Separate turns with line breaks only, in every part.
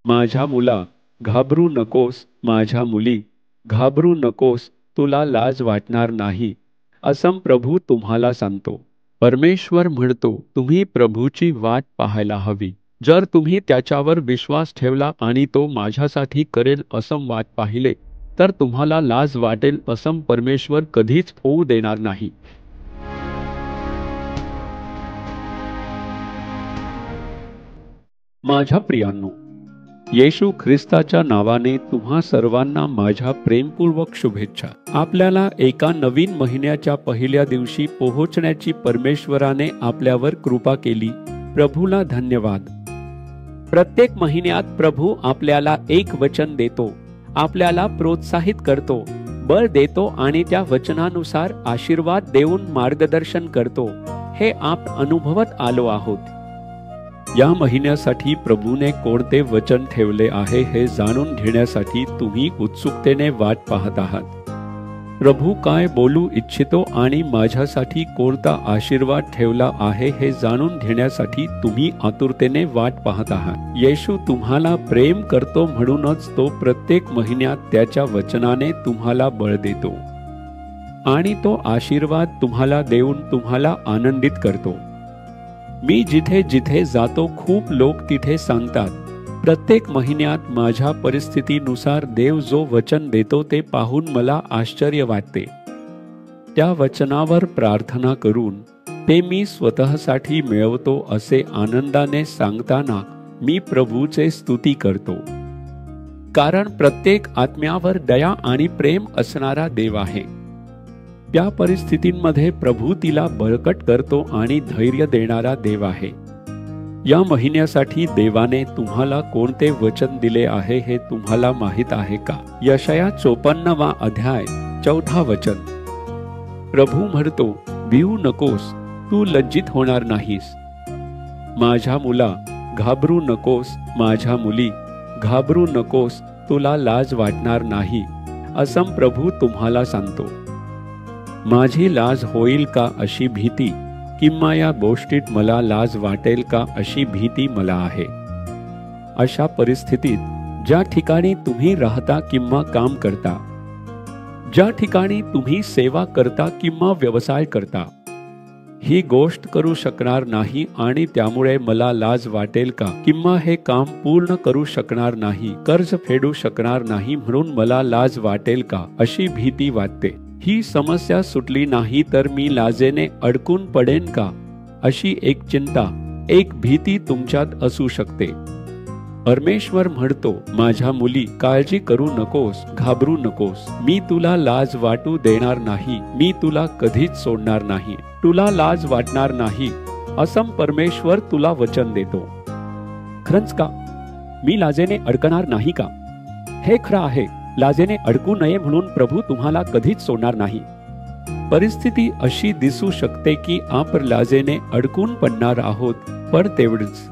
माझ्या मुला, घाबरू नकोस. माझ्या मुली, घाबरू नकोस. तुला लाज वाटणार नाही, असं प्रभू तुम्हाला सांगतो. परमेश्वर म्हणतो, तुम्ही प्रभूची वाट पाहायला हवी. जर तुम्ही त्याच्यावर विश्वास ठेवला आणि तो माझ्यासाठी करेल असं वाट पाहिले, तर तुम्हाला लाज वाटेल असं परमेश्वर कधीच होऊ देणार नाही. माझ्या प्रियांनो, येशू ख्रिस्ताच्या नावाने तुम्हा सर्वांना माझ्या प्रेमपूर्वक शुभेच्छा. आपल्याला एका नवीन महिन्याच्या पहिल्या दिवशी पोहोचण्याची परमेश्वराने आपल्यावर कृपा केली. प्रभूला धन्यवाद. प्रत्येक महिन्यात प्रभू आपल्याला एक वचन देतो, आपल्याला प्रोत्साहित करतो, बळ देतो आणि त्या वचनानुसार आशीर्वाद देऊन मार्गदर्शन करतो. हे आप अनुभवत आलो आहोत. या महिन्यासाठी प्रभूने कोणते वचन ठेवले आहे हे जाणून घेण्यासाठी तुम्ही उत्सुकतेने वाट पाहत आहात. प्रभू काय बोलू इच्छितो आणि माझ्यासाठी कोणता आशीर्वाद ठेवला आहे हे जाणून घेण्यासाठी तुम्ही आतुरतेने वाट पाहत आहात. येशू तुम्हाला प्रेम करतो, म्हणूनच तो प्रत्येक महिन्यात त्याच्या वचनाने तुम्हाला बळ देतो आणि तो आशीर्वाद तुम्हाला देऊन तुम्हाला आनंदित करतो. मी जिथे जिथे जातो खूप लोक तिथे सांगतात, प्रत्येक महिन्यात माझ्या परिस्थितीनुसार देव जो वचन देतो ते पाहून मला आश्चर्य वाटते. त्या वचनावर प्रार्थना करून ते मी स्वतःसाठी मिळवतो असे आनंदाने सांगताना मी प्रभूचे स्तुती करतो. कारण प्रत्येक आत्म्यावर दया आणि प्रेम असणारा देव आहे. त्या परिस्थितींमध्ये प्रभू तिला बळकट करतो आणि धैर्य देणारा देव आहे. या महिन्यासाठी देवाने तुम्हाला कोणते वचन दिले आहे हे तुम्हाला माहित आहे का? यशाया 54वा अध्याय 4 वचन. प्रभू म्हणतो, भिवू नकोस, तू लज्जित होणार नाहीस. माझ्या मुला, घाबरू नकोस. माझ्या मुली, घाबरू नकोस. तुला लाज वाटणार नाही, असं प्रभू तुम्हाला सांगतो. माझी लाज होईल का अशी भीती, किंवा या गोष्टीत मला लाज वाटेल का अशी भीती मला आहे. अशा परिस्थितीत ज्या ठिकाणी तुम्ही राहता किंवा काम करता, ज्या ठिकाणी तुम्ही सेवा करता किंवा व्यवसाय करता, ही गोष्ट करू शकणार नाही आणि त्यामुळे मला लाज वाटेल का, किंवा हे काम पूर्ण करू शकणार नाही, कर्ज फेडू शकणार नाही म्हणून मला लाज वाटेल का अशी भीती वाटते. ही समस्या सुटली नाही तर मी लाजेने अडकून पडेन का अशी एक चिंता, एक भीती तुमच्यात असू शकते. परमेश्वर म्हणतो, माझ्या मुली, काळजी करू नकोस, घाबरू नकोस. मी तुला लाज वाटू देणार नाही. मी तुला कधीच सोडणार नाही. तुला लाज वाटणार नाही, असं परमेश्वर तुला वचन देतो. खरंच का? मी लाजेने अडकणार नाही का? हे खरं आहे. लाजेने अडकू नये म्हणून प्रभू तुम्हाला कधीच सोडणार नाही. परिस्थिती अशी दिसू शकते की आपण लाजेने अडकून पडणार आहोत, पण तेवढंच.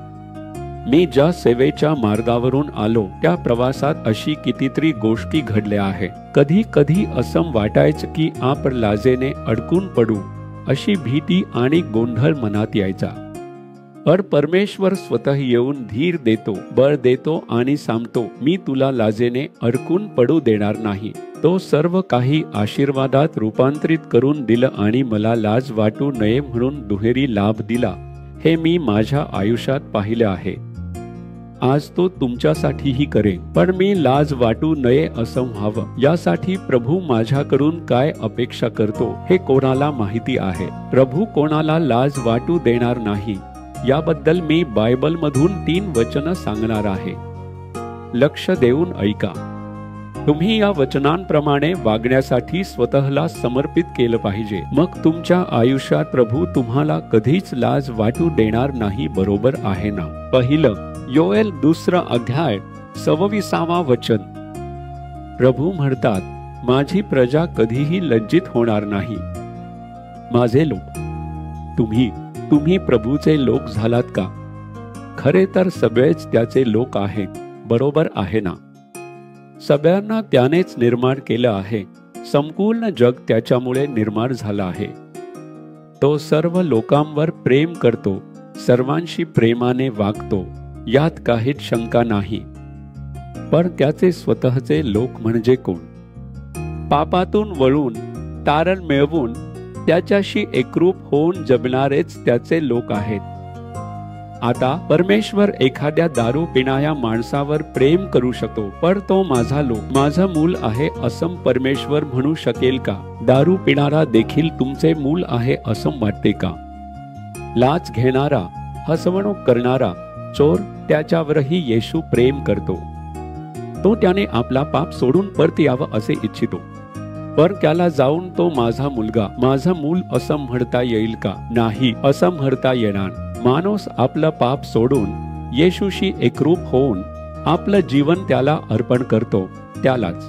मी ज्या सेवेच्या मार्गावरून आलो त्या प्रवासात अशी कितीतरी गोष्टी घडल्या आहेत. कधी कधी असं वाटायचं की आपण लाजेने अडकून पडू अशी भीती आणि गोंधळ मनात यायचा. पर परमेश्वर स्वतः येऊन धीर देतो, बळ देतो आणि सांगतो, मी तुला लाजेने अडकून पडू देणार नाही. तो सर्व काही आशीर्वादात रूपांतरित करून दिलं आणि मला लाज वाटू नये म्हणून दुहेरी लाभ दिला. हे मी माझ्या आयुष्यात पाहिले आहे. आज तो तुमच्यासाठीही करेन. पण मी लाज वाटू नये असं व्हावं यासाठी प्रभू माझ्याकडून काय अपेक्षा करतो हे कोणाला माहिती आहे. प्रभू कोणाला लाज वाटू देणार नाही याबद्दल मी बायबलमधून 3 वचनं सांगणार आहे. लक्ष देऊन ऐका. तुम्ही या वचनांप्रमाणे वागण्यासाठी स्वतःला समर्पित केलं पाहिजे. मग तुमच्या आयुष्यात प्रभू तुम्हाला कधीच लाज वाटू देणार नाही. बरोबर आहे ना? पहिलं, योएल 2 अध्याय 26वा वचन. प्रभू म्हणतात, माझी प्रजा कधीही लज्जित होणार नाही. माझे लोक, तुम्ही प्रभूचे लोक झालात का? खरे तर सगळेच त्याचे लोक आहेत. बरोबर आहे ना? सगळ्यांना त्यानेच निर्माण केलं आहे. संपूर्ण जग त्याच्यामुळे निर्माण झालं आहे. तो सर्व लोकांवर प्रेम करतो, सर्वांशी प्रेमाने वागतो, यात काहीच शंका नाही. पण त्याचे स्वतःचे लोक म्हणजे कोण? पापातून वळून तारण मिळवून त्याच्याशी एकरूप होऊन जगणारेच त्याचे लोक आहेत. आता परमेश्वर एखाद्या दारू पिणाऱ्या माणसावर प्रेम करू शकतो, पण तो माझा लोक, माझं मूल आहे असं परमेश्वर म्हणू शकेल का? दारू पिणारा देखील तुमचे मूल आहे असं वाटते का? लाच घेणारा, हसवणूक करणारा चोर, त्याच्यावरही येशू प्रेम करतो. तो त्याने आपला पाप सोडून परत यावं असे इच्छितो, पण त्याला जाऊन तो माझा मुलगा, माझं मूल असं म्हणता येईल का? नाही, असं म्हणता येणार. माणूस आपलं पाप सोडून येशूशी एकरूप होऊन आपलं जीवन त्याला अर्पण करतो, त्यालाच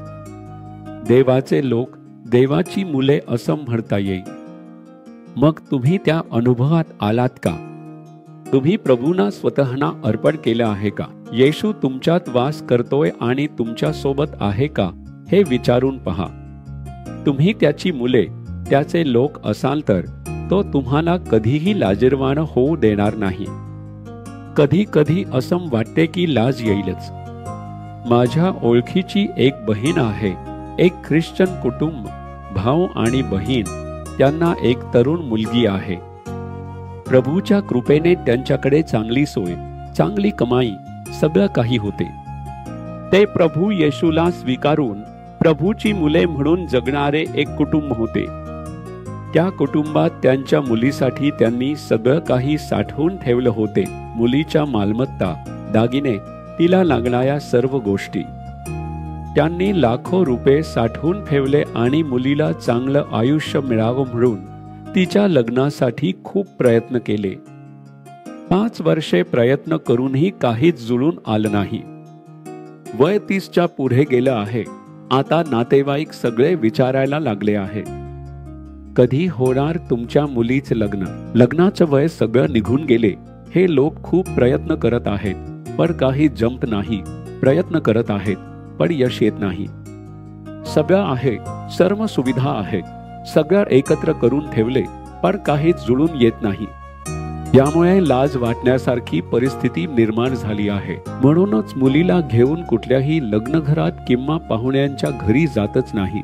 देवाचे लोक, देवाची मुले असं म्हणता येईल. मग तुम्ही त्या अनुभवात आलात का? तुम्ही प्रभूंना स्वतःना अर्पण केलं आहे का? येशू तुमच्यात वास करतोय आणि तुमच्या सोबत आहे का हे विचारून पहा. तुम्ही त्याची मुले, त्याचे लोक असाल तर तो तुम्हाला कधीही लाजिरवाणं होऊ देणार नाही. कधी कधी असं वाटते की लाज येईलच. माझ्या ओळखीची एक बहीण आहे, एक ख्रिश्चन कुटुंब, भाऊ आणि बहीण, त्यांना एक तरुण मुलगी आहे. प्रभूच्या कृपेने त्यांच्याकडे चांगली सोय, चांगली कमाई, सगळं काही होते. ते प्रभू येशूला स्वीकारून प्रभूची मुले म्हणून जगणारे एक कुटुंब होते. त्या कुटुंबात त्यांच्या मुलीसाठी त्यांनी सगळं काही साठवून ठेवलं होते. मुलीच्या मालमत्ता, दागिने, तिला लागणाऱ्या सर्व गोष्टी. त्यांनी लाखो रुपये साठवून ठेवले आणि मुलीला चांगलं आयुष्य मिळावं म्हणून तिच्या लग्नासाठी खूप प्रयत्न केले. 5 वर्षे प्रयत्न करूनही काहीच जुळून आलं नाही. वय 30च्या पुढे गेलं आहे. आता नातेवाईक सगळे विचारायला लागले आहेत, कधी होणार तुमच्या मुलीचे लग्न? लग्नाचं वय सगळं निघून गेले. हे लोक खूप प्रयत्न करत आहेत, पण काही जमत नाही. प्रयत्न करत आहेत, पण यश येत नाही. सगळं आहे, सर्व सुविधा आहेत, सगळं एकत्र करून ठेवले, पण काहीच जुळून येत नाही. यामुळे लाज वाटण्यासारखी परिस्थिती निर्माण झाली आहे. म्हणूनच मुलीला घेऊन कुठल्याही लग्नघरात किंवा पाहुण्यांच्या घरी जातच नाही.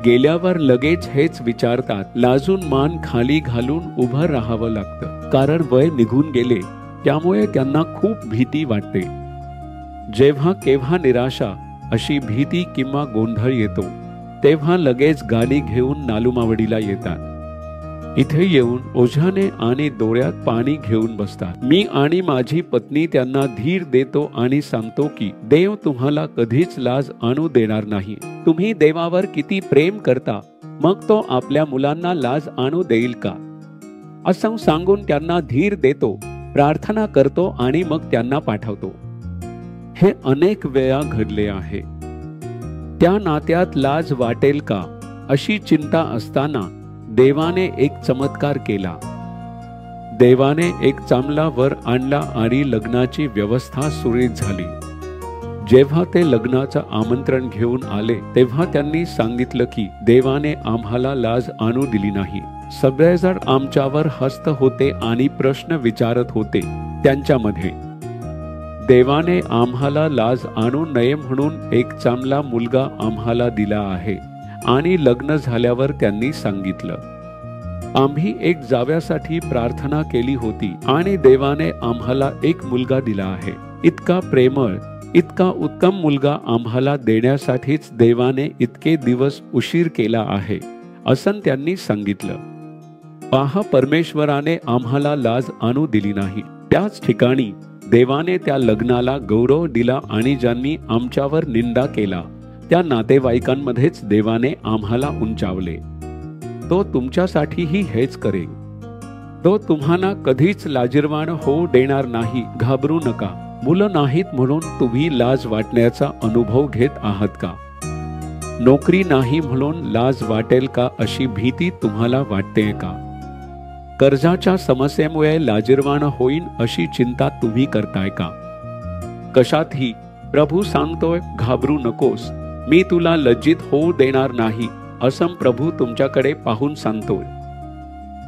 गेल्यावर लगेच हेच विचारतात. लाजून मान खाली घालून उभं राहावं लागतं, कारण वय निघून गेले. त्यामुळे त्यांना खूप भीती वाटते. जेव्हा केव्हा निराशा, अशी भीती किंवा गोंधळ येतो, तेव्हा लगेच गाडी घेऊन नालुमावडीला येतात. इथे येऊन ओझ्याने आणि डोळ्यात पाणी घेऊन बसतात. मी आणि माझी पत्नी त्यांना धीर देतो आणि सांगतो की देव तुम्हाला कधीच लाज आणू देणार नाही. तुम्ही देवावर किती प्रेम करता, मग तो आपल्या मुलांना लाज आणू देईल का? असं सांगून त्यांना धीर देतो, प्रार्थना करतो आणि मग त्यांना पाठवतो. हे अनेक वेळा घडले आहे. त्या नात्यात लाज वाटेल का अशी चिंता असताना देवाने एक चमत्कार केला. देवाने एक चांगला वर आणला आणि लग्नाची व्यवस्था सुरळीत झाली. जेव्हा ते लग्नाचं आमंत्रण घेऊन आले, तेव्हा त्यांनी सांगितलं की देवाने आम्हाला लाज आणू दिली नाही. सगळेजण आमच्यावर हसत होते आणि प्रश्न विचारत होते. त्यांच्यामध्ये देवाने आम्हाला लाज आणू नये म्हणून एक चांगला मुलगा आम्हाला दिला आहे. आणि लग्न झाल्यावर त्यांनी सांगितलं, आम्ही एक जावयासाठी प्रार्थना केली होती आणि देवाने आम्हाला एक मुलगा दिला आहे. इतका प्रेमळ, इतका उत्तम मुलगा आम्हाला देण्यासाठीच देवाने इतके दिवस उशीर केला आहे, असं त्यांनी सांगितलं. पहा, परमेश्वराने आम्हाला लाज आणू दिली नाही. त्याच ठिकाणी देवाने त्या लग्नाला गौरव दिला आणि ज्यांनी आमच्यावर निंदा केला त्या नातेवाईकांमध्येच देवाने आम्हाला उंचावले. तो तुमच्यासाठीही हेच करेल. तो तुम्हाला कधीच लाजिरवाण होऊ देणार नाही. घाबरू नका. मुलं नाहीत म्हणून तुम्ही लाज वाटण्याचा अनुभव घेत आहात का? नोकरी नाही म्हणून लाज वाटेल का अशी भीती तुम्हाला वाटते का? कर्जाच्या समस्येमुळे लाजिरवाण होईन अशी चिंता तुम्ही करताय का? कशातही प्रभू सांगतोय, घाबरू नकोस, मी तुला लज्जित होऊ देणार नाही, असं प्रभू तुमच्याकडे पाहून सांगतोय.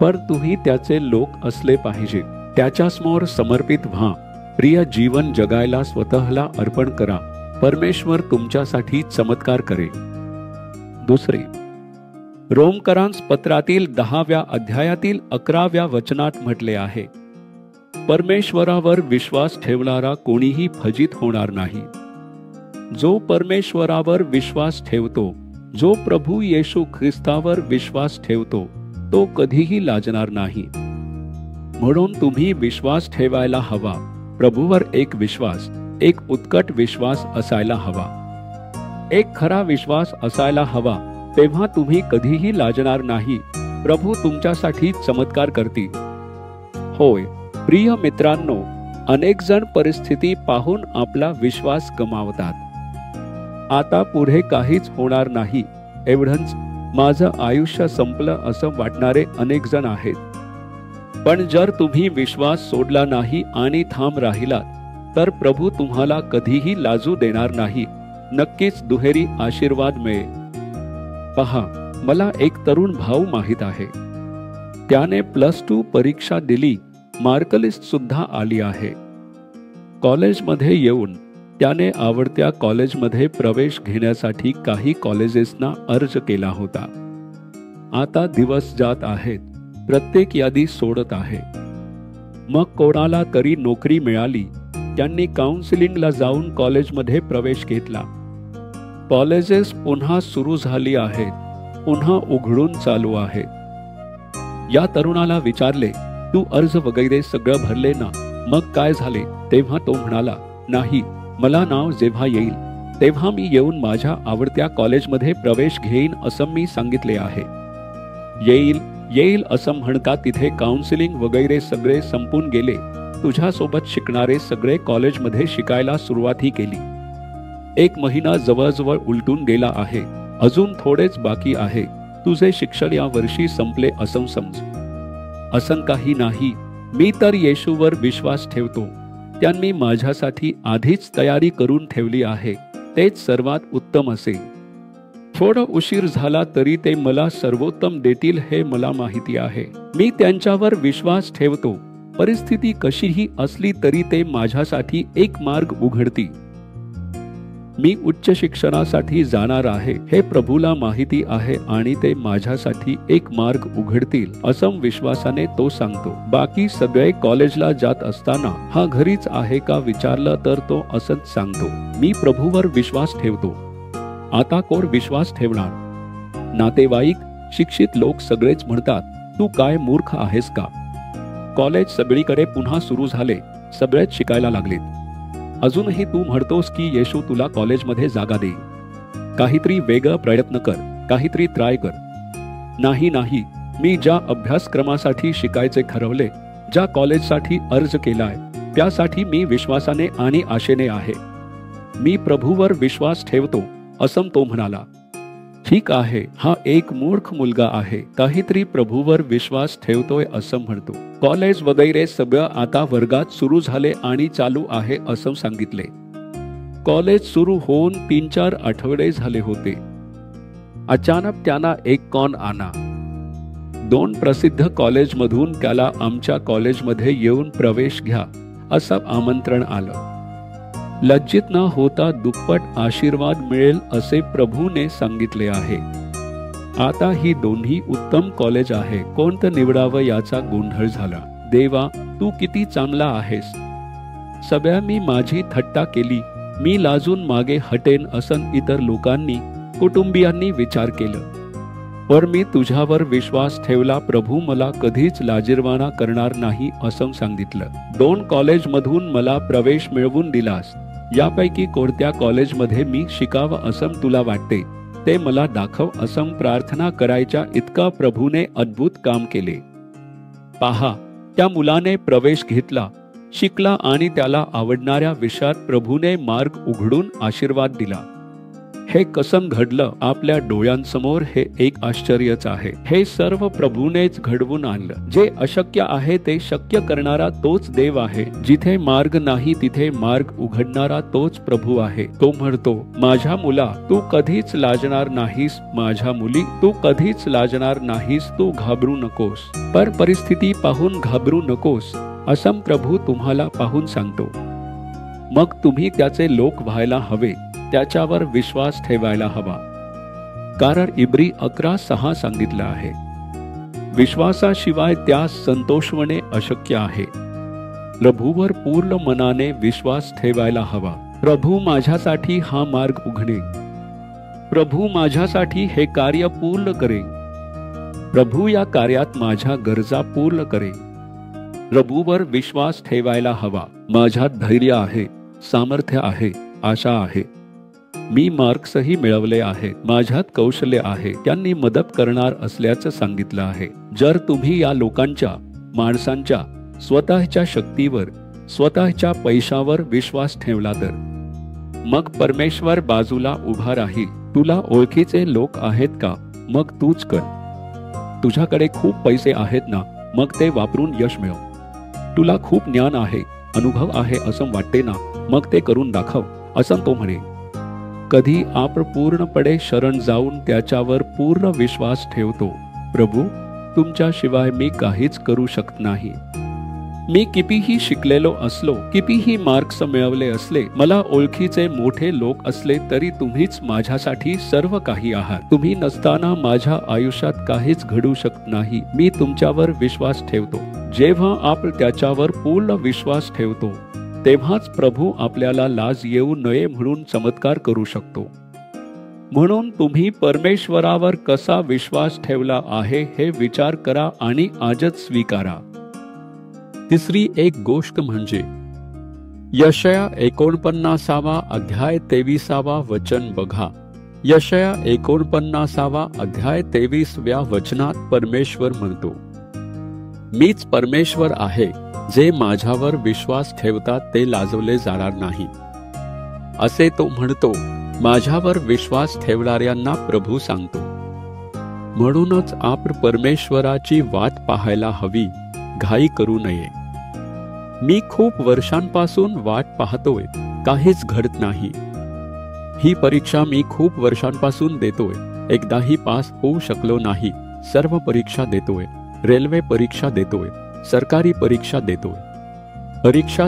पण तुम्ही त्याचे लोक असले पाहिजे. त्याच्यासमोर समर्पित व्हा. प्रिय जीवन जगायला स्वतःला अर्पण करा. परमेश्वर तुमच्यासाठी चमत्कार करेल. दुसरे, रोमकरांस पत्रातील 10व्या अध्यायातील 11व्या वचनात म्हटले आहे, परमेश्वरावर विश्वास ठेवणारा कोणीही फजित होणार नाही. जो परमेश्वरावर विश्वास ठेवतो, जो प्रभू येशू ख्रिस्तावर विश्वास ठेवतो, तो कधीही लाजणार नाही. म्हणून तुम्ही विश्वास ठेवायला हवा. प्रभूवर एक विश्वास, एक उत्कट विश्वास असायला हवा. एक खरा विश्वास असायला हवा. तेव्हा तुम्ही कधीही लाजणार नाही. प्रभू तुमच्यासाठी चमत्कार करतील. होय प्रिय मित्रांनो, अनेक जण परिस्थिती पाहून आपला विश्वास गमावतात. आता पुढे काहीच होणार नाही, एवढंच माझं आयुष्य संपलं असं वाटणारे अनेक जण आहेत. पण जर तुम्ही विश्वास सोडला नाही आणि ठाम राहिलात तर प्रभू तुम्हाला कधीही लाजू देणार नाही. नक्कीच दुहेरी आशीर्वाद मिळेल. पहा, मला एक तरुण भाऊ माहित आहे. त्याने +2 परीक्षा दिली. मार्कलिस्ट सुद्धा आली आहे. कॉलेजमध्ये येऊन त्याने आवडत्या कॉलेजमध्ये प्रवेश घेण्यासाठी काही कॉलेजेसना अर्ज केला होता. आता दिवस जात आहेत. प्रत्येक यादी सोडत आहे. मग कोणाला तरी नोकरी मिळाली. त्यांनी काउन्सिलिंगला जाऊन कॉलेजमध्ये प्रवेश घेतला. कॉलेजेस पुन्हा सुरू झाली आहेत. पुन्हा उघडून चालू आहेत. या तरुणाला विचारले, तू अर्ज वगैरे सगळं भरले ना? मग काय झाले? तेव्हा तो म्हणाला, नाही, मला नाव जेव्हा येईल तेव्हा मी येऊन माझ्या आवडत्या कॉलेजमध्ये प्रवेश घेईन असं मी सांगितले आहे. येईल येईल असं म्हणता तिथे काउन्सिलिंग वगैरे सगळे संपून गेले. तुझ्यासोबत शिकणारे सगळे कॉलेजमध्ये शिकायला सुरुवातही केली. 1 महिना जवळजवळ उलटून गेला आहे. अजून थोडेच बाकी आहे. तुझे शिक्षण या वर्षी संपले असं समज. असं काही नाही. मी तर येशूवर विश्वास ठेवतो. त्यांनी माझ्यासाठी आधीच तयारी करून ठेवली आहे. तेच सर्वात उत्तम असेल. थोडं उशीर झाला तरी ते मला सर्वोत्तम देतील हे मला माहिती आहे. मी त्यांच्यावर विश्वास ठेवतो. परिस्थिती कशीही असली तरी ते माझ्यासाठी एक मार्ग उघडतील. मी उच्च शिक्षणासाठी जाणार आहे हे प्रभूला माहिती आहे आणि ते माझ्यासाठी एक मार्ग उघडतील असं विश्वासाने तो सांगतो. बाकी सगळे कॉलेजला जात असताना हा घरीच आहे का विचारलं तर तो असंच सांगतो, मी प्रभूवर विश्वास ठेवतो. आता कोण विश्वास ठेवणार? नातेवाईक, शिक्षित लोक सगळेच म्हणतात, तू काय मूर्ख आहेस का? कॉलेज सगळीकडे पुन्हा सुरू झाले. सगळेच शिकायला लागलेत. अजूनही तू म्हणतोस की येशू तुला कॉलेजमध्ये जागा देईल. काहीतरी वेगळं प्रयत्न कर. काहीतरी ट्राय कर. नाही नाही, मी ज्या अभ्यासक्रमासाठी शिकायचे ठरवले, ज्या कॉलेजसाठी अर्ज केलाय, त्यासाठी मी विश्वासाने आणि आशेने आहे. मी प्रभूवर विश्वास ठेवतो असं तो म्हणाला. ठीक आहे, हा एक मूर्ख मुलगा आहे. काहीतरी प्रभूवर विश्वास ठेवतोय असं म्हणतो. कॉलेज वगैरे सगळं आता वर्गात सुरू झाले आणि चालू आहे असं सांगितले. कॉलेज सुरू होऊन 3-4 आठवडे झाले होते. अचानक त्यांना एक कॉल आला. 2 प्रसिद्ध कॉलेजमधून त्याला आमच्या कॉलेजमध्ये येऊन प्रवेश घ्या असं आमंत्रण आलं. लज्जित न होता दुप्पट आशीर्वाद मिळेल असे प्रभूने सांगितले आहे. आता ही दोन्ही उत्तम कॉलेज आहे. कोणतं निवडावं याचा गोंधळ झाला. देवा, तू किती चांगला आहेस. सगळ्यांनी माझी थट्टा केली. मी लाजून मागे हटेन असं इतर लोकांनी, कुटुंबियांनी विचार केलं. पर मी तुझ्यावर विश्वास ठेवला. प्रभू मला कधीच लाजिरवाना करणार नाही असं सांगितलं. 2 कॉलेजमधून मला प्रवेश मिळवून दिलास. यापैकी कोणत्या कॉलेजमध्ये मी शिकावं असं तुला वाटते ते मला दाखव असं प्रार्थना करायच्या इतका प्रभूने अद्भुत काम केले. पहा, त्या मुलाने प्रवेश घेतला, शिकला आणि त्याला आवडणाऱ्या विषयात प्रभूने मार्ग उघडून आशीर्वाद दिला. हे कसं घडलं आपल्या डोळ्यांसमोर हे एक आश्चर्यच आहे. हे सर्व प्रभूनेच घडवून आणलं. जे अशक्य आहे ते शक्य करणारा तोच देव आहे. जिथे मार्ग नाही तिथे मार्ग उघडणारा तोच प्रभू आहे. तो म्हणतो, माझ्या मुला, तू कधीच लाजणार नाहीस. माझ्या मुली, तू कधीच लाजणार नाहीस. तू घाबरू नकोस. पर परिस्थिती पाहून घाबरू नकोस असं प्रभू तुम्हाला पाहून सांगतो. मग तुम्ही त्याचे लोक व्हायला हवे, त्याच्यावर विश्वास ठेवायला हवा. कारण इब्री 11:6 सांगितलं आहे, विश्वासाशिवाय त्यास संतोषवणे अशक्य आहे. प्रभूवर पूर्ण मनाने विश्वास ठेवायला हवा. प्रभू माझ्यासाठी हा मार्ग उघडे, प्रभू माझ्यासाठी हे कार्य पूर्ण करे, प्रभू या कार्यात माझ्या गरजा पूर्ण करे. प्रभूवर विश्वास ठेवायला हवा. माझ्यात धैर्य आहे, सामर्थ्य आहे, आशा आहे. मी मार्क्सही मिळवले आहेत, माझ्यात कौशल्य आहे, त्यांनी मदत करणार असल्याचं सांगितलं आहे. जर तुम्ही या लोकांच्या, माणसांच्या स्वतःच्या शक्तीवर, स्वतःच्या पैशावर विश्वास ठेवला तर मग परमेश्वर बाजूला उभा राहील. तुला ओळखीचे लोक आहेत का? मग तूच कर. तुझ्याकडे खूप पैसे आहेत ना? मग ते वापरून यश मिळव. तुला खूप ज्ञान आहे, अनुभव आहे असं वाटते ना? मग ते करून दाखव असं तो म्हणे. कधी आपण पूर्णपणे शरण जाऊन त्याच्यावर पूर्ण विश्वास ठेवतो. प्रभू, तुमच्याशिवाय मी काहीच करू शकत नाही. मी कितीही शिकलेलो असलो, कितीही मार्क्स मिळवले असले, मला ओळखीचे मोठे लोक असले तरी तुम्हीच माझ्यासाठी सर्व काही आहात. तुम्ही नसताना माझ्या आयुष्यात काहीच घडू शकत नाही. मी तुमच्यावर विश्वास ठेवतो. जेव्हा आपण त्याच्यावर पूर्ण विश्वास ठेवतो तेव्हाच प्रभू आपल्याला लाज येऊ नये म्हणून चमत्कार करू शकतो. म्हणून तुम्ही परमेश्वरावर कसा विश्वास ठेवला आहे हे विचार करा आणि आजच स्वीकारा. तिसरी एक गोष्ट म्हणजे यशया 49 अध्याय 23 वचन बघा. यशया 49 अध्याय 23 वचनात परमेश्वर म्हणतो, मीच परमेश्वर आहे, जे माझ्यावर विश्वास ठेवतात ते लाजवले जाणार नाही. असे तो म्हणतो. माझ्यावर विश्वास ठेवणाऱ्यांना प्रभू सांगतो. म्हणूनच आपण परमेश्वराची वाट पाहायला हवी, घाई करू नये. मी खूप वर्षांपासून वाट पाहतोय, काहीच घडत नाही. ही परीक्षा मी खूप वर्षांपासून देतोय, एकदाही पास होऊ शकलो नाही. सर्व परीक्षा देतोय, रेल्वे परीक्षा देतोय, सरकारी परीक्षा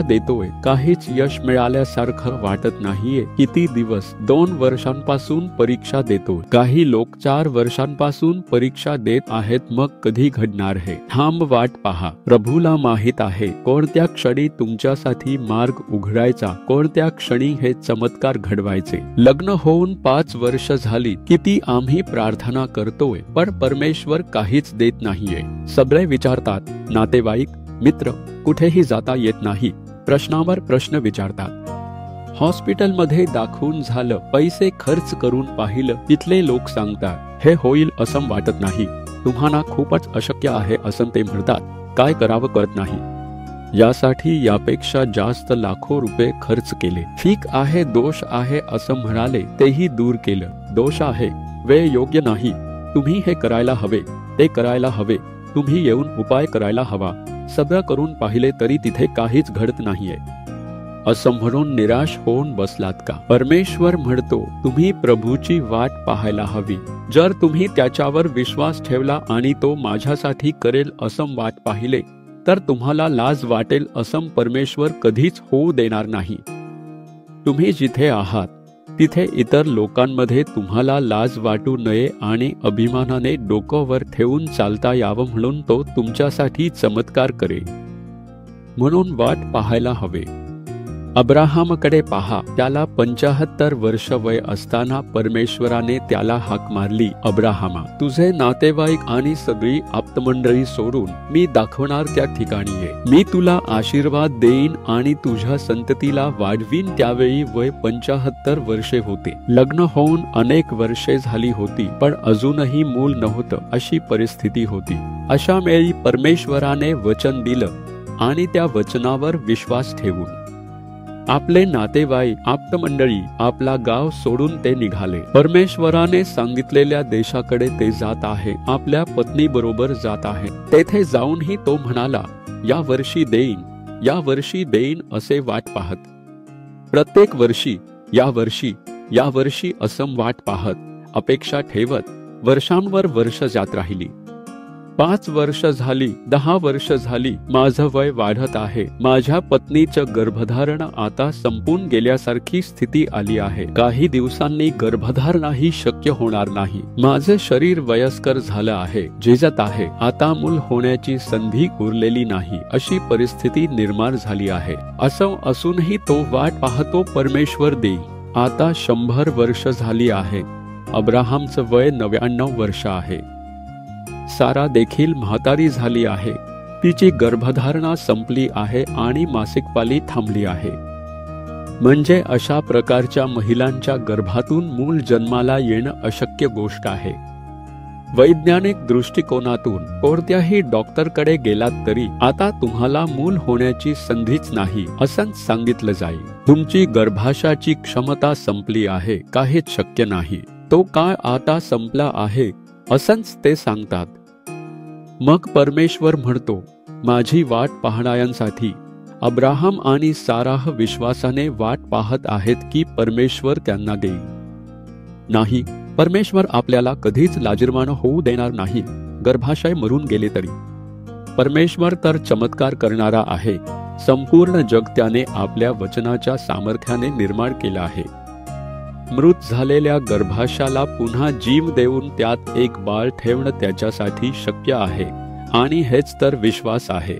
देतोय, काहीच यश मिळाल्यासारखं वाटत नाहीये. किती दिवस 2 वर्षांपासून परीक्षा देतोय, काही लोक 4 वर्षांपासून परीक्षा देत आहेत. मग कधी घडणार हे? थांब, वाट पहा. प्रभूला माहित आहे कोणत्या क्षणी तुमच्यासाठी मार्ग उघडायचा, कोणत्या क्षणी हे चमत्कार घडवायचे. लग्न होऊन 5 वर्ष झाली, किती आम्ही प्रार्थना करतोय पण परमेश्वर काहीच देत नाहीये. सगळे विचारतात, नातेवाईक, मित्र, कुठेही जाता येत नाही, प्रश्नावर प्रश्न विचारतात. हॉस्पिटलमध्ये दाखवून झालं, पैसे खर्च करून पाहिलं, तिथले लोक सांगतात हे होईल असं वाटत नाही, तुम्हाला खूपच अशक्य आहे असं ते म्हणतात. काय करावं कळत नाही. यासाठी यापेक्षा जास्त लाखो रुपये खर्च केले. ठीक आहे, दोष आहे असं म्हणाले, तेही दूर केलं. दोष आहे, वेळ योग्य नाही, तुम्ही हे करायला हवे, ते करायला हवे, तुम्ही येऊन उपाय करायला हवा. सगळं करून पाहिले तरी तिथे काहीच घडत नाहीये असं म्हणून निराश होऊन बसलात का? परमेश्वर म्हणतो, तुम्ही प्रभूची वाट पाहायला हवी. जर तुम्ही त्याच्यावर विश्वास ठेवला आणि तो माझ्यासाठी करेल असं वाट पाहिले तर तुम्हाला लाज वाटेल असं परमेश्वर कधीच होऊ देणार नाही. तुम्ही जिथे आहात तिथे इतर लोकांमध्ये तुम्हाला लाज वाटू नये आणि अभिमानाने डोकं वर ठेवून चालता यावं म्हणून तो तुमच्यासाठी चमत्कार करेल. म्हणून वाट पाहायला हवे. अब्राहामकडे पहा, त्याला 75 वर्ष वय असताना परमेश्वराने त्याला हाक मारली, अब्राहामा, तुझे नातेवाईक आणि सगळी आप्तमंडळी सोडून मी दाखवणार त्या ठिकाणी ये. मी तुला आशीर्वाद देईन आणि तुझ्या संततीला वाढवीन. त्यावेळी वय 75 वर्षे होते. लग्न होऊन अनेक वर्षे झाली होती पण अजूनही मूल नव्हतं अशी परिस्थिती होती. अशा वेळी परमेश्वराने वचन दिलं आणि त्या वचनावर विश्वास ठेवून आपले नातेवाईक, आप्तमंडळी, आपला गाव सोडून ते निघाले. परमेश्वराने सांगितलेल्या देशाकडे ते जात आहे. आपल्या पत्नी बरोबर जात आहे. तेथे जाऊनही तो म्हणाला, या वर्षी देईन, या वर्षी देईन असे वाट पाहत. प्रत्येक वर्षी या वर्षी असं वाट पाहत, अपेक्षा ठेवत वर्षांवर वर्ष जात राहिली. 5 वर्ष झाली, 10 वर्ष झाली, माझं वय वाढत आहे. माझ्या पत्नीचं गर्भधारण आता संपून गेल्यासारखी स्थिती आली आहे. काही दिवसांनी गर्भधारणही शक्य होणार नाही. माझं शरीर वयस्कर झालं आहे, झिजत आहे. आता मूल होण्याची संधी उरलेली नाही, अशी परिस्थिती निर्माण झाली आहे. असं असूनही तो वाट पाहतो परमेश्वर देईल. आता 100 वर्ष झाली आहे. अब्राहामचं वय 99 वर्ष आहे. सारा देखील म्हातारी झाली आहे. तिची गर्भधारणा संपली आहे आणि मासिक पाळी थांबली आहे. म्हणजे अशा प्रकारच्या महिलांच्या गर्भातून मूल जन्माला येणं अशक्य गोष्ट आहे. वैज्ञानिक दृष्टिकोनातून कोणत्याही डॉक्टरकडे गेलात तरी आता तुम्हाला मूल होण्याची संधीच नाही असंच सांगितलं जाईल. तुमची गर्भाशयाची क्षमता संपली आहे, काहीच शक्य नाही. तो काळ आता संपला आहे असंच ते सांगतात. मग परमेश्वर म्हणतो, माझी वाट पाहणाऱ्यांसाठी अब्राहम आणि साराह विश्वासाने वाट पाहत आहेत की परमेश्वर त्यांना देईल. नाही, परमेश्वर आपल्याला कधीच लाजिरवाणं होऊ देणार नाही, गर्भाशय मरून गेले तरी. परमेश्वर तर चमत्कार करणारा आहे. संपूर्ण जग त्याने आपल्या वचनाच्या सामर्थ्याने निर्माण केलं आहे. मृत झालेल्या गर्भाशयाला पुन्हा जीव देऊन त्यात एक बाळ ठेवणं त्याच्यासाठी शक्य आहे आणि हेच तर विश्वास आहे.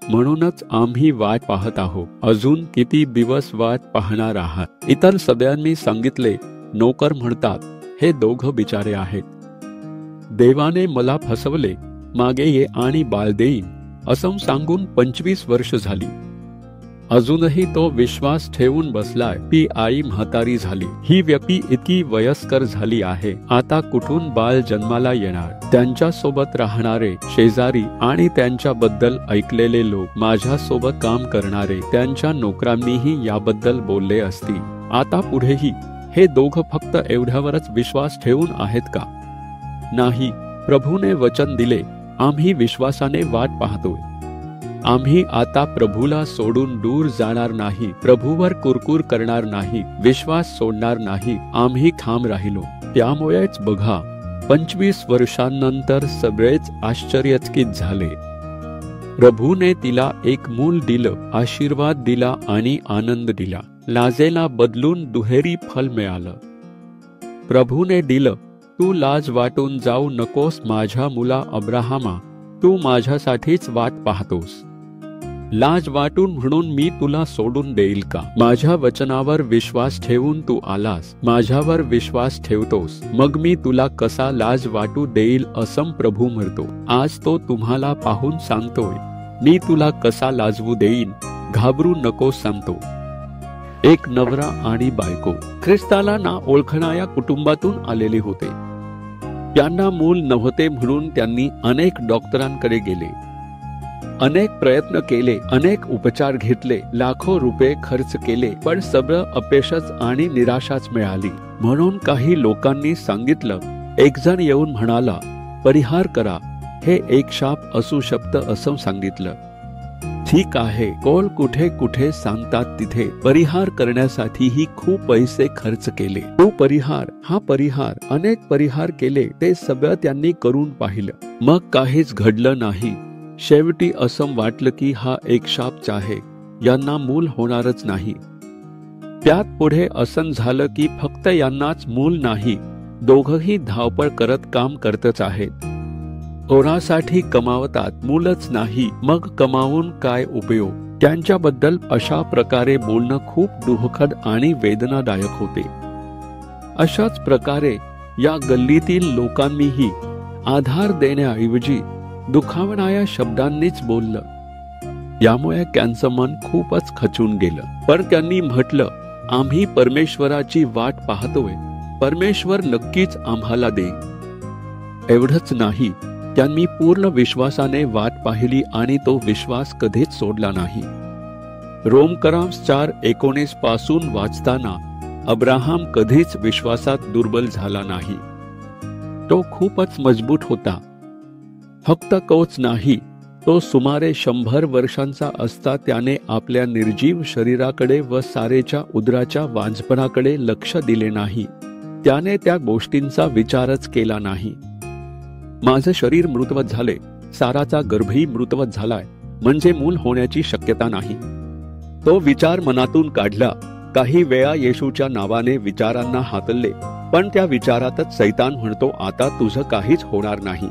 म्हणूनच आम्ही वाट पाहत आहोत. अजून किती दिवस वाट पाहणार आहात? इतर सगळ्यांनी सांगितले. नोकर म्हणतात, हे दोघं बिचारे आहेत. देवाने मला फसवले, मागे ये आणि बाळ देईन असं सांगून 25 वर्ष झाली. अजूनही तो विश्वास ठेवून बसलाय. ती आई म्हातारी झाली. ही व्यक्ती इतकी वयस्कर झाली आहे. आता कुठून बाळ जन्माला येणार? त्यांच्या सोबत राहणारे शेजारी आणि त्यांच्याबद्दल ऐकलेले लोक, माझ्या सोबत काम करणारे, त्यांच्या नोकरांनीही याबद्दल बोलले असतील. आता पुढेही हे दोघं फक्त एवढ्यावरच विश्वास ठेवून आहेत का? नाही, प्रभूने वचन दिले, आम्ही विश्वासाने वाट पाहतोय. आम्ही आता प्रभूला सोडून दूर जाणार नाही, प्रभूवर कुरकुर करणार नाही, विश्वास सोडणार नाही. आम्ही ठाम राहिलो. त्यामुळेच बघा, 25 वर्षांनंतर सगळेच आश्चर्यचकित झाले. प्रभूने तिला एक मूल दिलं, आशीर्वाद दिला आणि आनंद दिला. लाजेला बदलून दुहेरी फल मिळालं. प्रभूने दिलं, तू लाज वाटून जाऊ नकोस माझ्या मुला अब्राहमा, तू माझ्यासाठीच वाट पाहतोस. लाज वाटून म्हणून मी तुला सोडून देईल का? माझ्या वचनावर विश्वास ठेवून तू आलास, माझ्यावर विश्वास ठेवतोस, मग मी तुला कसा लाज वाटू देईल असं प्रभू म्हणतो. आज तो तुम्हाला पाहून सांगतोय, मी तुला कसा लाजवू देईन, घाबरू नको सांगतो. एक नवरा आणि बायको ख्रिस्ताला ना ओळखणाऱ्या कुटुंबातून आलेले होते. त्यांना मूल नव्हते म्हणून त्यांनी अनेक डॉक्टरांकडे गेले, अनेक प्रयत्न केले, अनेक उपचार घेतले, लाखो रुपये खर्च केले, पण सगळं अपयशच आणि निराशाच मिळाली. म्हणून काही लोकांनी सांगितलं, एक जण येऊन म्हणाला, परिहार करा, हे एक शाप असू शकतं असं सांगितलं. ठीक आहे, कोल कुठे कुठे सांगतात तिथे परिहार करण्यासाठीही खूप पैसे खर्च केले. तो परिहार, हा परिहार, अनेक परिहार केले, ते सगळं त्यांनी करून पाहिलं. मग काहीच घडलं नाही. शेवटी असं वाटलं की हा एक शापच आहे, यांना मूल होणारच नाही. त्यात पुढे असं झालं की फक्त यांनाच मूल नाही, दोघंही धावपळ करत काम करतच आहेत. पोरासाठी कमावतात, मूलच नाही, मग कमावून काय उपयोग? त्यांच्याबद्दल अशा प्रकारे बोलणं खूप दुःखद आणि वेदनादायक होते. अशाच प्रकारे या गल्लीतील लोकांनीही आधार देण्याऐवजी दुखावणाऱ्या शब्दांनीच बोललं. यामुळे त्यांचं मन खूपच खचून गेलं. पण त्यांनी म्हटलं, आम्ही परमेश्वराची वाट पाहतोय, परमेश्वर नक्कीच आम्हाला देईल. एवढंच नाही, त्यांनी पूर्ण विश्वासाने वाट पाहिली आणि तो विश्वास कधीच सोडला नाही. रोमकरांस 4:19 पासून वाचताना अब्राहम कधीच विश्वासात दुर्बल झाला नाही. तो खूपच मजबूत होता. फक्त तोच नाही, तो सुमारे 100 वर्षांचा असता त्याने आपल्या निर्जीव शरीराकडे व सारेच्या उदराच्या वांझपणाकडे लक्ष दिले नाही. त्याने त्या गोष्टींचा विचारच केला नाही. माझं शरीर मृतवत झाले, साराचा गर्भही मृतवत झालाय, म्हणजे मूल होण्याची शक्यता नाही. तो विचार मनातून काढला. काही वेळा येशूच्या नावाने विचारांना हाकलले, पण त्या विचारातच सैतान म्हणतो, आता तुझं काहीच होणार नाही,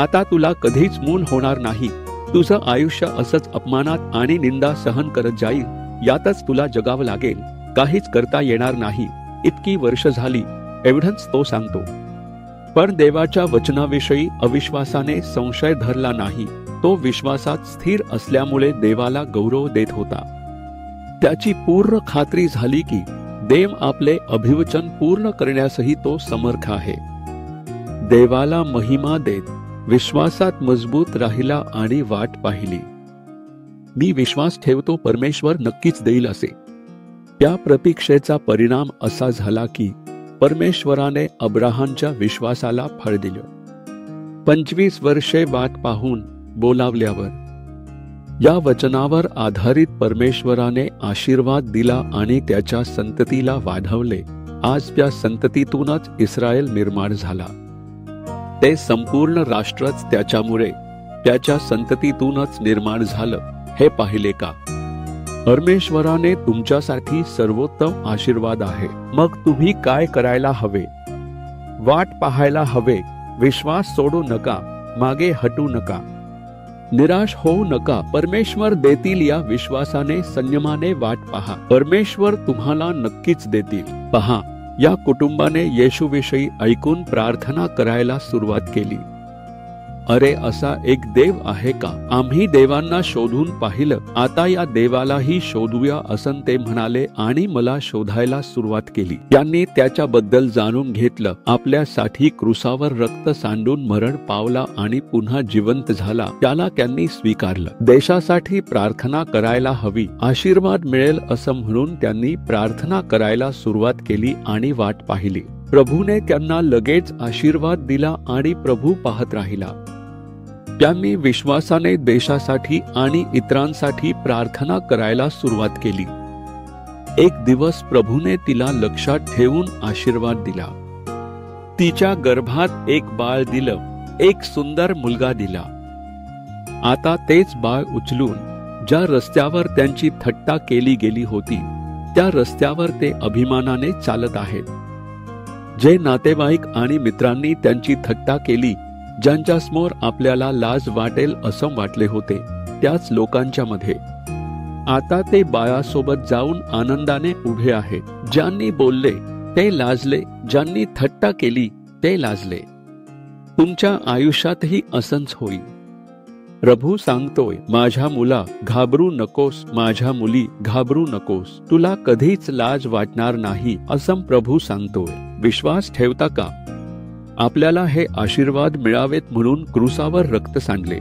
आता तुला कधीच मूल होणार नाही, तुझं आयुष्य असंच अपमानात आणि निंदा सहन करत जाईल, यातच तुला जगावं लागेल, काहीच करता येणार नाही, इतकी वर्ष झाली, एवढंच तो सांगतो. पण देवाच्या वचनाविषयी अविश्वासाने संशय धरला नाही. तो विश्वासात स्थिर असल्यामुळे देवाला गौरव देत होता. त्याची पूर्ण खात्री झाली की देव आपले अभिवचन पूर्ण करण्यासही तो समर्थ आहे. देवाला महिमा देत विश्वासात मजबूत राहिला आणि वाट पाहिली. मी विश्वास ठेवतो परमेश्वर नक्कीच देईल असे. त्या प्रतीक्षेचा परिणाम असा झाला की परमेश्वराने अब्राहामच्या विश्वासाला फळ दिलं. 25 वर्षे वाट पाहून बोलावल्यावर या वचनावर आधारित परमेश्वराने आशीर्वाद दिला आणि त्याच्या संततीला वाढवले. आज त्या संततीतूनच इस्रायल निर्माण झाला. ते संपूर्ण राष्ट्रच त्याच्यामुळे, त्याच्या संततीतूनच निर्माण झालं, हे पाहिले का? परमेश्वराने तुमच्यासाठी सर्वोत्तम आशीर्वाद आहे. मग तुम्ही काय करायला हवे? वाट पाहायला हवे. विश्वास सोडू नका, मागे हटू नका, निराश होऊ नका. परमेश्वर देतील या विश्वासाने संयमाने वाट पहा. परमेश्वर तुम्हाला नक्कीच देतील. पहा, या कुटुंबाने येशूविषयी ऐकून प्रार्थना करायला सुरुवात केली. अरे, असा एक देव आहे का? आम्ही देवांना शोधून पाहिलं, आता या देवालाही शोधूया असं ते म्हणाले आणि मला शोधायला सुरुवात केली. त्यांनी त्याच्याबद्दल जाणून घेतलं. आपल्यासाठी क्रूसावर रक्त सांडून मरण पावला आणि पुन्हा जिवंत झाला, त्याला त्यांनी स्वीकारलं. देशासाठी प्रार्थना करायला हवी, आशीर्वाद मिळेल असं म्हणून त्यांनी प्रार्थना करायला सुरुवात केली आणि वाट पाहिली. प्रभूने त्यांना लगेच आशीर्वाद दिला आणि प्रभू पाहत राहिला. त्यांनी विश्वासाने देशासाठी आणि इतरांसाठी प्रार्थना करायला सुरुवात केली. एक दिवस प्रभूने तिला लक्षात ठेवून आशीर्वाद दिला. तिच्या गर्भात एक बाळ दिलं, एक सुंदर मुलगा दिला. आता तेच बाळ उचलून ज्या रस्त्यावर त्यांची थट्टा केली गेली होती, त्या रस्त्यावर ते अभिमानाने चालत आहेत. जे नातेवाईक आणि मित्रांनी त्यांची थट्टा केली, ज्यांच्या समोर आपल्याला लाज वाटेल असं वाटले होते, त्याच लोकांच्या मध्ये आता ते बाळासोबत जाऊन आनंदाने उभे आहेत. ज्यांनी बोलले ते लाजले, ज्यांनी थट्टा केली ते लाजले. तुमच्या आयुष्यातही असंच होईल. प्रभू सांगतोय, माझ्या मुला घाबरू नकोस, माझ्या मुली घाबरू नकोस, तुला कधीच लाज वाटणार नाही असं प्रभू सांगतोय. विश्वास ठेवता का? आपल्याला हे आशीर्वाद मिळावेत म्हणून क्रूसावर रक्त सांडले.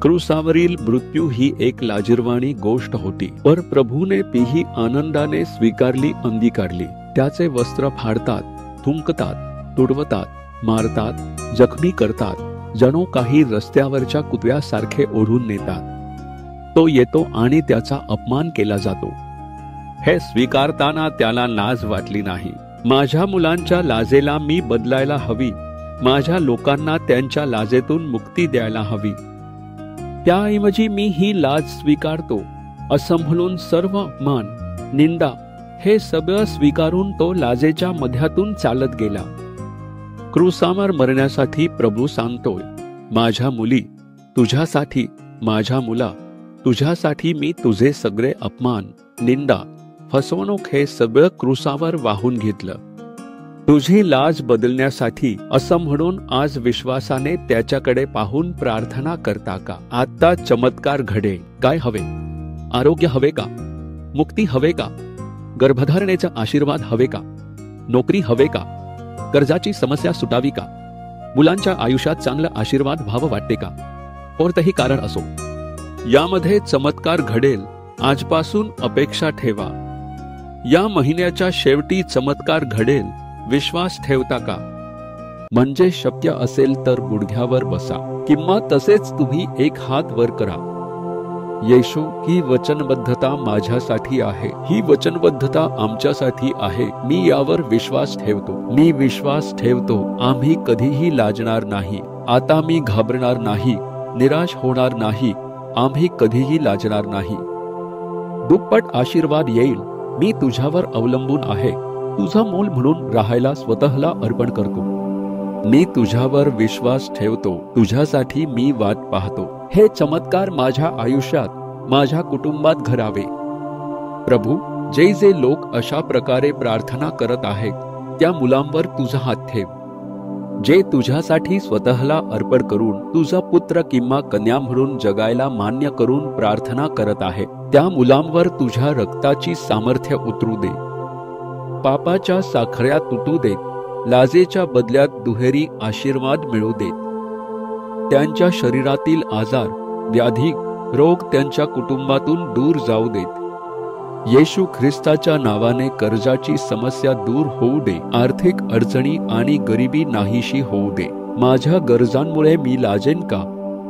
क्रूसावरील मृत्यू ही एक लाजिरवाणी गोष्ट होती, पर प्रभूने तीही आनंदाने स्वीकारली, अंगीकारली. त्याचे वस्त्र फाडतात, थुंकतात, तुडवतात, मारतात, जखमी करतात, जणू काही रस्त्यावरच्या कुत्र्यासारखे ओढून नेतात. तो येतो आणि त्याचा अपमान केला जातो. हे स्वीकारताना त्याला लाज वाटली नाही. माझ्या मुलांच्या लाजेला मी बदलायला हवी, माझ्या लोकांना त्यांच्या लाजेतून मुक्ती द्यायला हवी. त्याऐवजी मी ही लाज स्वीकारतो असं म्हणून सर्व अपमान, निंदा हे सगळं स्वीकारून तो लाजेच्या मध्यातून चालत गेला. क्रूसावर मरण्यासाठी प्रभू सांगतोय, माझ्या मुली तुझ्यासाठी, माझ्या मुला तुझ्यासाठी मी तुझे सगळे अपमान, निंदा, फसवणूक हे सगळं क्रूसावर वाहून घेतलं. तुझी लाज बदलण्यासाठी असं म्हणून आज विश्वासाने त्याच्याकडे पाहून प्रार्थना करता का? आता चमत्कार घडे. काय हवे? आरोग्य हवे का? मुक्ती हवे का? गर्भधारणेचा आशीर्वाद हवे का? नोकरी हवे का? कर्जाची समस्या सुटावी का? मुलांच्या आयुष्यात चांगला आशीर्वाद व्हावं वाटते का? कोणतंही कारण असो, यामध्ये चमत्कार घडेल. आजपासून अपेक्षा ठेवा. या महिन्याच्या शेवटी चमत्कार घडेल. विश्वास ठेवता का? म्हणजे शक्य असेल तर गुडघ्यावर बसा किंवा तसेच तुम्ही एक हात वर करा. येशू, ही वचनबद्धता माझ्यासाठी आहे, ही वचनबद्धता आमच्यासाठी आहे. मी यावर विश्वास ठेवतो, मी विश्वास ठेवतो. आम्ही कधीही लाजणार नाही. आता मी घाबरणार नाही, निराश होणार नाही. आम्ही कधीही लाजणार नाही. दुप्पट आशीर्वाद येईल. मी तुझ्यावर अवलंबून आहे. तुझा मूल म्हणून राहायला स्वतःला अर्पण करतो. मी तुझ्यावर विश्वास ठेवतो. तुझ्यासाठी मी वाट पाहतो. हे चमत्कार माझ्या आयुष्यात, माझ्या कुटुंबात घडावे. प्रभू, जे जे लोक अशा प्रकारे प्रार्थना करत आहेत, त्या मुलांवर तुझा हात ठेव. जे तुझ्यासाठी स्वतःला अर्पण करून तुझा पुत्र किंवा कन्या म्हणून जगायला मान्य करून प्रार्थना करत आहे, त्या मुलांवर तुझ्या रक्ताची सामर्थ्य उतरू दे. पापाच्या साखळ्या तुटू देत. लाजेच्या बदल्यात दुहेरी आशीर्वाद मिळू देत. त्यांच्या शरीरातील आजार, व्याधी, रोग त्यांच्या कुटुंबातून दूर जाऊ देत. येशू ख्रिस्ताच्या नावाने कर्जाची समस्या दूर होऊ दे. आर्थिक अडचणी आणि गरिबी नाहीशी होऊ दे. माझ्या गरजांमुळे मी लाजेन का,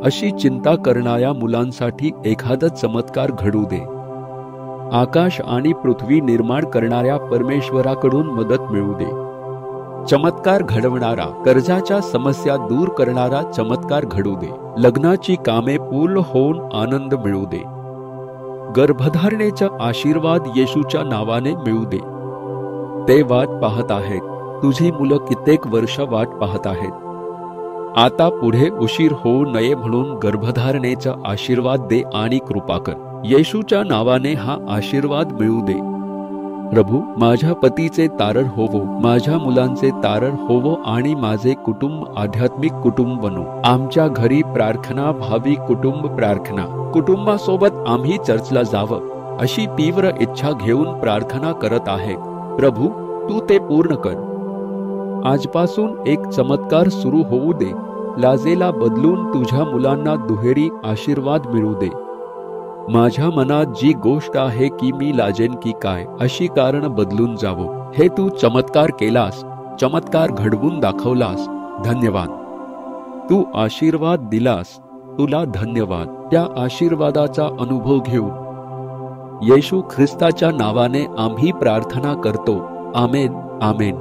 अशी चिंता करणाऱ्या मुलांसाठी एखादा चमत्कार घडू दे. आकाश आणि पृथ्वी निर्माण करणाऱ्या परमेश्वराकडून मदत मिळू दे. चमत्कार घडवणारा, कर्जाच्या समस्या दूर करणारा चमत्कार घडू दे. लग्नाची कामे पूर्ण होऊन आनंद मिळू दे. गर्भधारणेचा आशीर्वाद येशूच्या नावाने मिळू दे. ते वाट पाहत आहेत. तुझी मुलं कित्येक वर्ष वाट पाहत आहेत. आता पुढे उशीर होऊ नये म्हणून गर्भधारणेचा आशीर्वाद दे आणि कृपा कर. येशूच्या नावाने हा आशीर्वाद मिळू दे. प्रभू, माझ्या पतीचे तारण होवो, माझ्या मुलांचे तारण होवो आणि माझे कुटुंब आध्यात्मिक कुटुंब बनो. आमच्या घरी प्रार्थना, भावी कुटुंब प्रार्थना. कुटुंबासोबत आम्ही चर्चला जावं अशी तीव्र इच्छा घेऊन प्रार्थना करत आहे. प्रभू, तू ते पूर्ण कर. आजपासून एक चमत्कार सुरू होऊ दे. लाजेला बदलून तुझ्या मुलांना दुहेरी आशीर्वाद मिळू दे. माझ्या मनात जी गोष्ट आहे की मी लाजेन की काय, अशी कारण बदलून जावो. हे तू चमत्कार केलास, चमत्कार घडवून दाखवलास. धन्यवाद. तू आशीर्वाद दिलास, तुला धन्यवाद. त्या आशीर्वादाचा अनुभव घेऊन येशू ख्रिस्ताच्या नावाने आम्ही प्रार्थना करतो. आमेन, आमेन.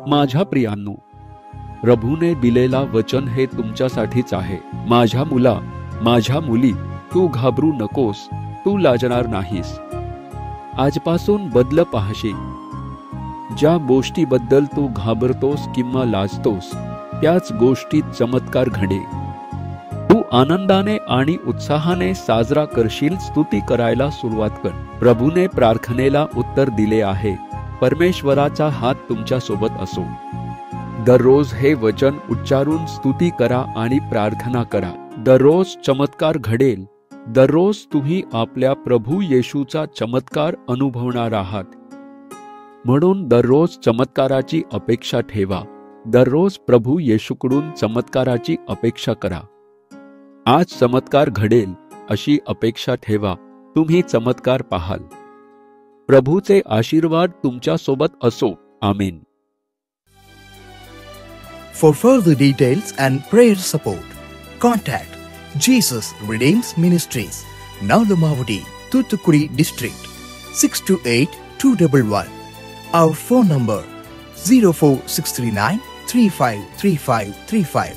माझ्या प्रियांनो, प्रभूने दिलेला वचन हे तुमच्यासाठीच आहे. माझ्या मुला, माझ्या मुली, तू घाबरू नकोस. तू लाजणार नाहीस. आजपासून बदल पाहशील. ज्या गोष्टीबद्दल तू घाबरतोस किंवा लाजतोस, त्याच गोष्टीत चमत्कार घडे. तू आनंदाने आणि उत्साहाने साजरा करशील. स्तुती करायला सुरुवात कर. प्रभूने प्रार्थनेला उत्तर दिले आहे. परमेश्वराचा हात तुमच्या सोबत असो. दररोज हे वचन उच्चारून स्तुती करा आणि प्रार्थना करा. दररोज चमत्कार घडेल. दररोज तुम्ही आपल्या प्रभू येशूचा चमत्कार अनुभवणार आहात. म्हणून दररोज चमत्काराची अपेक्षा ठेवा. दररोज प्रभू येशूकडून चमत्काराची अपेक्षा करा. आज चमत्कार घडेल अशी अपेक्षा ठेवा. तुम्ही चमत्कार पाहाल. प्रभूचे आशीर्वाद तुमच्या सोबत असो. आमेन.
For further details and prayer support, contact Jesus Redeems Ministries, Nalamavadi, Thoothukudi District, 628-211. Our phone number 04639 353535.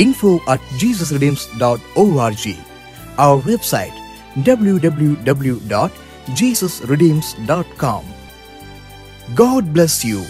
info@jesusredeems.org. Our website www.jesusredeems.com. God bless you.